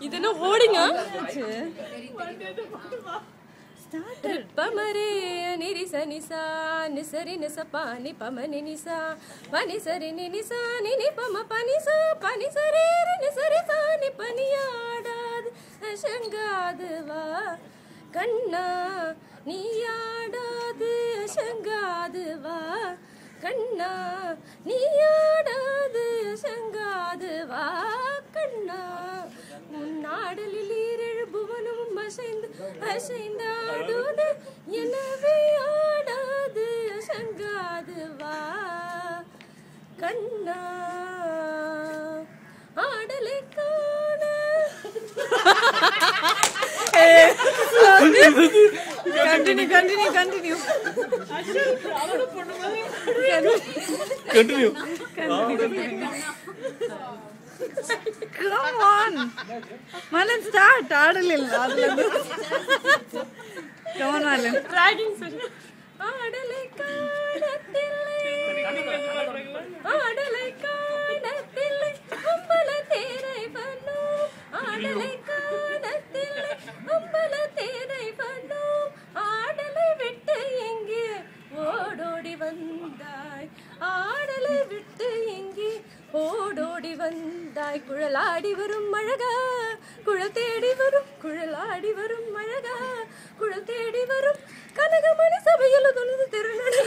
இதென்ன ஹோர்டிங்கா? பமரே நிரிச நிசா நிசரி நிச பானி பமனி நிசா பனி சரி நிசா நினி பம பனிசா பனி சரி நிசரி சானி பனியாடாது அசங்காது வா கண்ணா நீயாடாது அசங்காது வா கண்ணா நீயாடாது அசங்காது வா கண்ணா முன்னாடலில் ஈரழு புவனமும் அசைந்து அசைந்தாடுது எனவே ஆடாது அசங்காது வா கண்ணா ஆடலை காண Continue. Come on. Marlon, start. Come on, Marlon. Dragging session. ஆடலை காணத்தில்லை அம்பல தேரை பண்ணும் ஆடலை காணத்தில்லை அம்பல தேரை பண்ணும் ஆடலை விட்டு எங்கே ஓடோடி வந்தாய் ஆடலை விட்டு எங்கே ஓடோடி வந்தாய் குழலாடி வரும் அழகா குழல் தேடி வரும் குழலாடி வரும் அழகா குழல் தேடி வரும் கனகமணி சபையில் தொழுது திருநடை